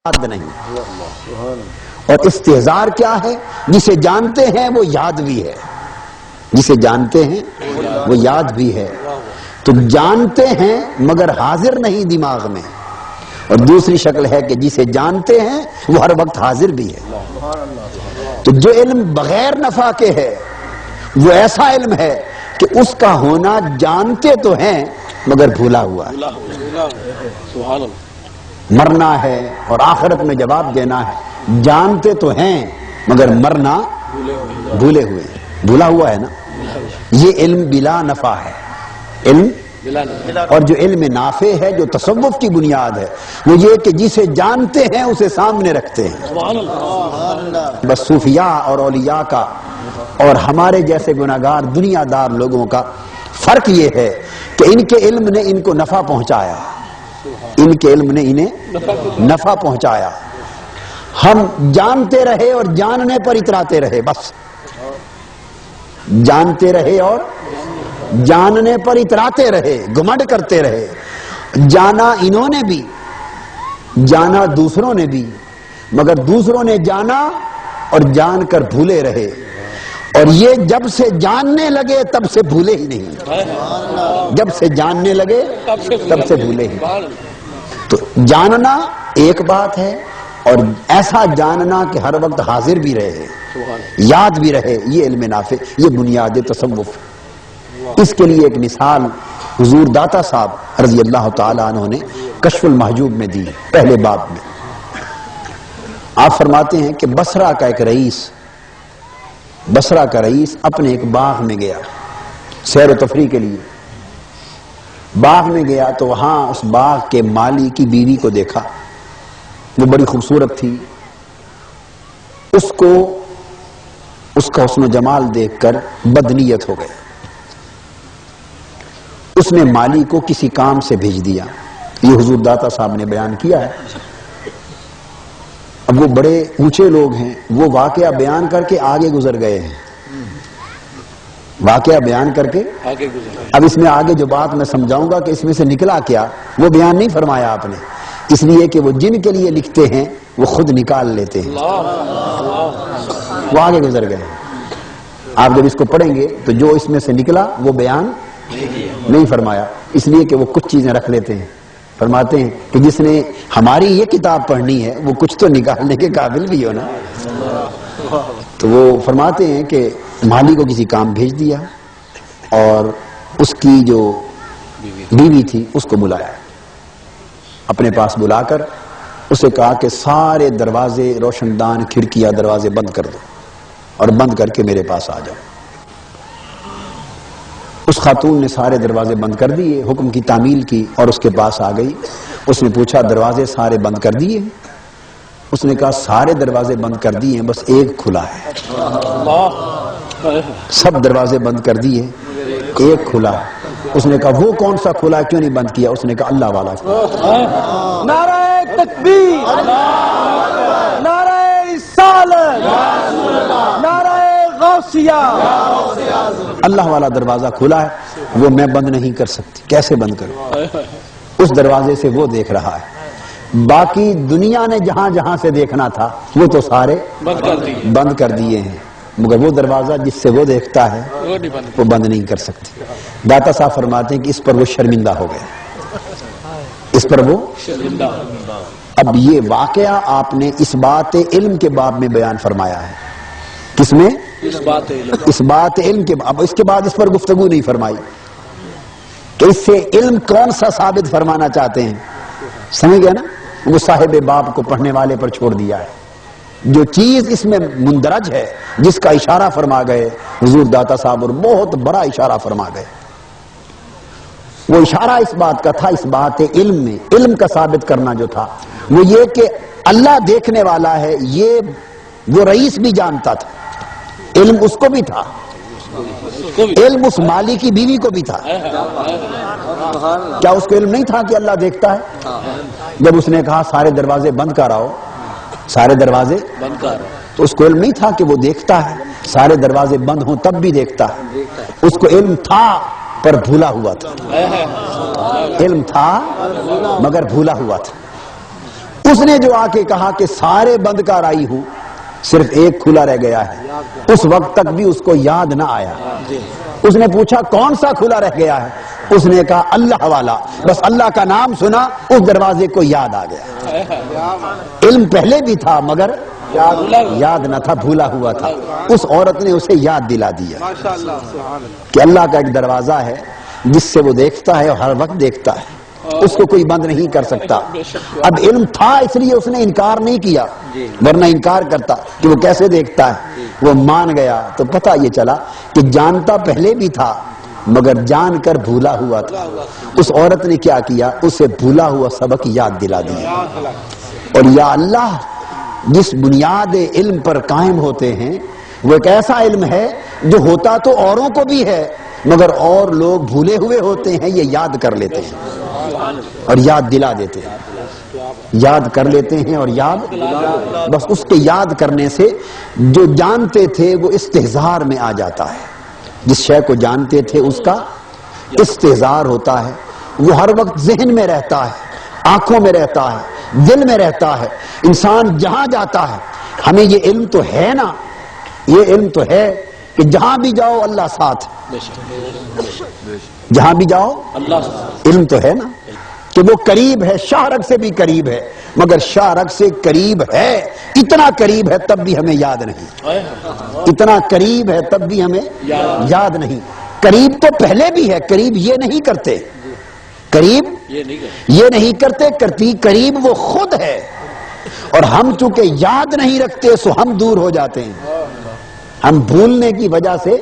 یاد نہیں۔ اور استحزار کیا ہے؟ جسے جانتے ہیں وہ یاد بھی ہے، جسے جانتے ہیں وہ یاد بھی ہے۔ تو جانتے ہیں مگر حاضر نہیں دماغ میں، اور دوسری شکل ہے کہ جسے جانتے ہیں وہ ہر وقت حاضر بھی ہے۔ تو جو علم بغیر نفع کے ہے وہ ایسا علم ہے کہ اس کا ہونا جانتے تو ہیں مگر بھولا ہوا ہے۔ مرنا ہے اور آخرت میں جواب دینا ہے، جانتے تو ہیں مگر مرنا بھولے ہوئے ہیں، بھولا ہوا ہے نا۔ یہ علم بلا نفع ہے، علم اور جو علم نافع ہے، جو تصوف کی بنیاد ہے، وہ یہ کہ جسے جانتے ہیں اسے سامنے رکھتے ہیں۔ بس صوفیاء اور اولیاء کا اور ہمارے جیسے گناہگار دنیا دار لوگوں کا فرق یہ ہے کہ ان کے علم نے ان کو نفع پہنچایا، ان کے علم نے انہیں نفع پہنچایا۔ ہم جانتے رہے اور جاننے پر اتراتے رہے، بس جانتے رہے اور جاننے پر اتراتے رہے، گھمنڈ کرتے رہے۔ جانا انہوں نے بھی، جانا دوسروں نے بھی، مگر دوسروں نے جانا اور جان کر بھولے رہے، اور یہ جب سے جاننے لگے تب سے بھولے ہی نہیں، جب سے جاننے لگے تب سے بھولے ہی نہیں۔ تو جاننا ایک بات ہے، اور ایسا جاننا کہ ہر وقت حاضر بھی رہے، یاد بھی رہے، یہ علم نافع، یہ بنیاد تصوف۔ اس کے لیے ایک مثال حضور داتا صاحب رضی اللہ تعالیٰ عنہ نے کشف المحجوب میں دی، پہلے باب میں۔ آپ فرماتے ہیں کہ بصرہ کا ایک رئیس اپنے ایک باغ میں گیا سیر و تفریح کے لیے۔ باغ میں گیا تو وہاں اس باغ کے مالی کی بیوی کو دیکھا، وہ بڑی خوبصورت تھی۔ اس کا حسن و جمال دیکھ کر بدنیت ہو گیا۔ اس نے مالی کو کسی کام سے بھیج دیا، یہ حضور داتا صاحب نے بیان کیا ہے۔ اب وہ بڑے اونچے لوگ ہیں، وہ واقعہ بیان کر کے آگے گزر گئے ہیں، واقعہ بیان کر کے اب اس میں آگے جو بات میں سمجھاؤں گا کہ اس میں سے نکلا کیا، وہ بیان نہیں فرمایا آپ نے، اس لیے کہ وہ جن کے لیے لکھتے ہیں وہ خود نکال لیتے ہیں، وہ آگے گزر گئے۔ آپ جب اس کو پڑھیں گے تو جو اس میں سے نکلا وہ بیان نہیں فرمایا، اس لیے کہ وہ کچھ چیزیں رکھ لیتے ہیں۔ فرماتے ہیں کہ جس نے ہماری یہ کتاب پڑھنی ہے وہ کچھ تو نکالنے کے قابل بھی ہو نا۔ تو وہ فرماتے ہیں کہ مالی کو کسی کام بھیج دیا، اور اس کی جو بیوی تھی اس کو بلایا، اپنے پاس بلا کر اسے کہا کہ سارے دروازے، روشن دان، کھڑکیاں، دروازے بند کر دو اور بند کر کے میرے پاس آ جاؤ۔ اس خاتون نے سارے دروازے بند کر دیے، حکم کی تعمیل کی اور اس کے پاس آ گئی۔ اس نے پوچھا دروازے سارے بند کر دیے؟ اس نے کہا سارے دروازے بند کر دیے، بس ایک کھلا ہے۔ سب دروازے بند کر دیے، ایک کھلا ہے۔ اس نے کہا وہ کون سا کھلا، کیوں نہیں بند کیا؟ اس نے کہا اللہ والا کھلا۔ نعرہ تکبیر، نعرہ رسالت، نعرہ غوثیہ۔ اللہ والا دروازہ کھلا ہے، وہ میں بند نہیں کر سکتی، کیسے بند کروں؟ اس دروازے سے وہ دیکھ رہا ہے، باقی دنیا نے جہاں جہاں سے دیکھنا تھا وہ تو سارے بند کر دیے ہیں، مگر وہ دروازہ جس سے وہ دیکھتا ہے وہ بند نہیں کر سکتی۔ داتا صاحب فرماتے ہیں کہ اس پر وہ شرمندہ ہو گیا، اس پر وہ شرمندہ۔ اب یہ واقعہ آپ نے اس بات علم کے باب میں بیان فرمایا ہے، کس میں؟ اس بات علم کے۔ اب اس کے بعد اس پر گفتگو نہیں فرمائی کہ اس سے علم کون سا ثابت فرمانا چاہتے ہیں، سمجھ گیا نا؟ وہ صاحب باب کو پڑھنے والے پر چھوڑ دیا ہے۔ جو چیز اس میں مندرج ہے، جس کا اشارہ فرما گئے حضور داتا صاحب، اور بہت بڑا اشارہ فرما گئے، وہ اشارہ اس بات کا تھا، اس بات علم میں علم کا ثابت کرنا جو تھا وہ یہ کہ اللہ دیکھنے والا ہے، یہ وہ رئیس بھی جانتا تھا، علم اس کو بھی تھا، علم اس مالی کی بیوی کو بھی تھا۔ کیا اس کو علم نہیں تھا کہ اللہ دیکھتا ہے؟ جب اس نے کہا سارے دروازے بند کراؤ، سارے دروازے بند کراؤ، تو اس کو علم نہیں تھا کہ وہ دیکھتا ہے، سارے دروازے بند ہوں تب بھی دیکھتا ہے۔ اس کو علم تھا پر بھولا ہوا تھا، علم تھا مگر بھولا ہوا تھا۔ اس نے جو آ کے کہا کہ سارے بند کر آئی ہوں، صرف ایک کھلا رہ گیا ہے، اس وقت تک بھی اس کو یاد نہ آیا۔ اس نے پوچھا کون سا کھلا رہ گیا ہے؟ اس نے کہا اللہ والا۔ بس اللہ کا نام سنا، اس دروازے کو یاد آ گیا۔ علم پہلے بھی تھا مگر یاد نہ تھا، بھولا ہوا تھا۔ اس عورت نے اسے یاد دلا دیا کہ اللہ کا ایک دروازہ ہے جس سے وہ دیکھتا ہے اور ہر وقت دیکھتا ہے، اس کو کوئی بند نہیں کر سکتا۔ اب علم تھا اس لیے اس نے انکار نہیں کیا، ورنہ انکار کرتا کہ وہ کیسے دیکھتا ہے۔ وہ مان گیا تو پتہ یہ چلا کہ جانتا پہلے بھی تھا مگر جان کر بھولا ہوا تھا۔ اس عورت نے کیا کیا؟ اسے بھولا ہوا سبق یاد دلا دیا۔ اور یا اللہ، جس بنیاد علم پر قائم ہوتے ہیں وہ ایک ایسا علم ہے جو ہوتا تو اوروں کو بھی ہے مگر اور لوگ بھولے ہوئے ہوتے ہیں، یہ یاد کر لیتے ہیں اور یاد دلا دیتے ہیں، یاد کر لیتے ہیں اور یاد، بس اس کے یاد کرنے سے جو جانتے تھے وہ استحضار میں آ جاتا ہے۔ جس شے کو جانتے تھے اس کا استحضار ہوتا ہے، وہ ہر وقت ذہن میں رہتا ہے، آنکھوں میں رہتا ہے، دل میں رہتا ہے۔ انسان جہاں جاتا ہے، ہمیں یہ علم تو ہے نا، یہ علم تو ہے کہ جہاں بھی جاؤ اللہ ساتھ، جہاں بھی جاؤ علم تو ہے نا کہ وہ قریب ہے، شاہ رگ سے بھی قریب ہے، مگر شاہ رگ سے قریب ہے، اتنا قریب ہے تب بھی ہمیں یاد نہیں، اتنا قریب ہے تب بھی ہمیں یاد نہیں۔ قریب تو پہلے بھی ہے، قریب یہ نہیں کرتے، قریب یہ نہیں کرتے، کرتی قریب وہ خود ہے، اور ہم چونکہ یاد نہیں رکھتے سو ہم دور ہو جاتے ہیں، ہم بھولنے کی وجہ سے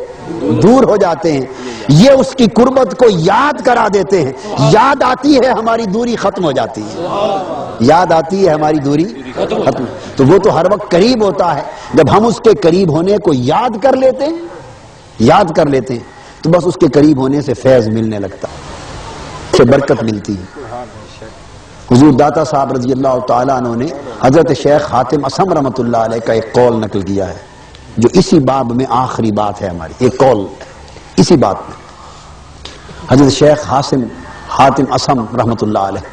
دور ہو جاتے ہیں۔ یہ اس کی قربت کو یاد کرا دیتے ہیں، یاد آتی ہے ہماری دوری ختم ہو جاتی ہے، یاد آتی ہے ہماری دوری ختم، تو وہ تو ہر وقت قریب ہوتا ہے۔ جب ہم اس کے قریب ہونے کو یاد کر لیتے ہیں، یاد کر لیتے ہیں تو بس اس کے قریب ہونے سے فیض ملنے لگتا ہے، سے برکت ملتی ہے۔ حضور داتا صاحب رضی اللہ تعالیٰ عنہ نے حضرت شیخ حاتم اسم رحمۃ اللہ علیہ کا ایک قول نقل کیا ہے جو اسی باب میں آخری بات ہے ہماری، ایک قول اسی بات میں۔ حضرت شیخ حاتم اسم رحمۃ اللہ علیہ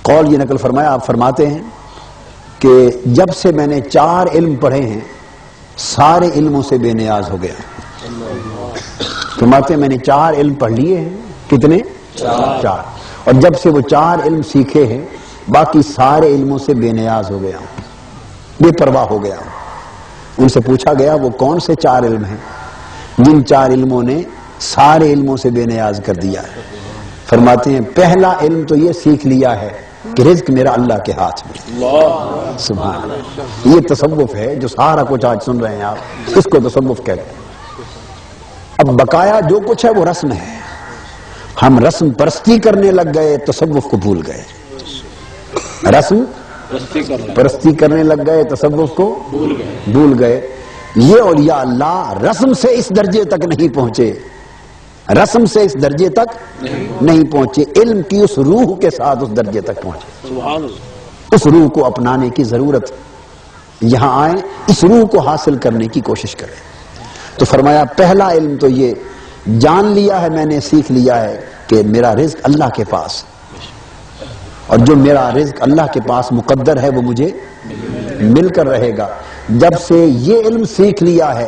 قول یہ نقل فرمایا، آپ فرماتے ہیں کہ جب سے میں نے 4 علم پڑھے ہیں سارے علموں سے بے نیاز ہو گیا۔ فرماتے ہیں میں نے 4 علم پڑھ لیے ہیں، کتنے؟ 4، اور جب سے وہ 4 علم سیکھے ہیں باقی سارے علموں سے بے نیاز ہو گیا ہوں، بے پرواہ ہو گیا ہوں۔ ان سے پوچھا گیا وہ کون سے 4 علم ہیں جن 4 علموں نے سارے علموں سے بے نیاز کر دیا ہے؟ فرماتے ہیں پہلا علم تو یہ سیکھ لیا ہے کہ رزق میرا اللہ کے ہاتھ میں۔ سبحان اللہ، یہ تصوف ہے جو سارا کچھ آج سن رہے ہیں آپ، اس کو تصوف کہتے ہیں۔ اب بقایا جو کچھ ہے وہ رسم ہے، ہم رسم پرستی کرنے لگ گئے، تصوف کو بھول گئے، رسم پرستی کرنے لگ گئے، تصوف کو بھول گئے۔ یہ اولیاء اللہ رسم سے اس درجے تک نہیں پہنچے، رسم سے اس درجے تک نہیں پہنچے، علم کی اس روح کے ساتھ اس درجے تک پہنچے۔ اس روح کو اپنانے کی ضرورت، یہاں آئیں اس روح کو حاصل کرنے کی کوشش کریں۔ تو فرمایا پہلا علم تو یہ جان لیا ہے میں نے، سیکھ لیا ہے کہ میرا رزق اللہ کے پاس، اور جو میرا رزق اللہ کے پاس مقدر ہے وہ مجھے مل کر رہے گا۔ جب سے یہ علم سیکھ لیا ہے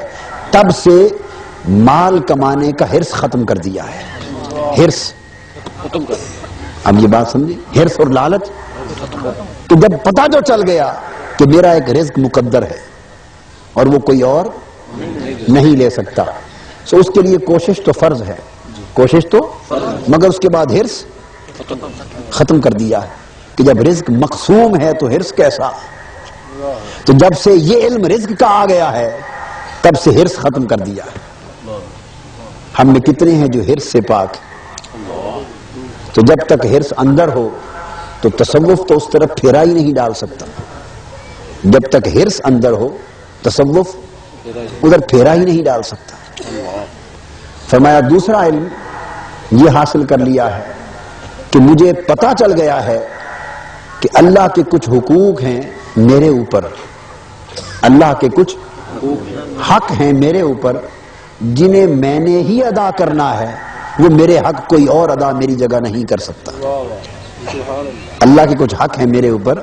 تب سے مال کمانے کا حرص ختم کر دیا ہے، حرص ختم کر، اب یہ بات سمجھیں، حرص اور لالچ، کہ جب پتہ جو چل گیا کہ میرا ایک رزق مقدر ہے اور وہ کوئی اور نہیں لے سکتا، سو اس کے لیے کوشش تو فرض ہے، کوشش تو، مگر اس کے بعد حرص ختم کر دیا ہے کہ جب رزق مقسوم ہے تو حرص کیسا۔ تو جب سے یہ علم رزق کا آ گیا ہے تب سے حرص ختم کر دیا ہے۔ ہم میں کتنے ہیں جو حرص سے پاک؟ تو جب تک حرص اندر ہو تو تصوف تو اس طرف پھیرا ہی نہیں ڈال سکتا، جب تک حرص اندر ہو تصوف ادھر پھیرا ہی نہیں ڈال سکتا۔ فرمایا دوسرا علم یہ حاصل کر لیا ہے کہ مجھے پتہ چل گیا ہے کہ اللہ کے کچھ حقوق ہیں میرے اوپر، اللہ کے کچھ حق ہیں میرے اوپر جنہیں میں نے ہی ادا کرنا ہے، وہ میرے حق کوئی اور ادا میری جگہ نہیں کر سکتا۔ اللہ کے کچھ حق ہیں میرے اوپر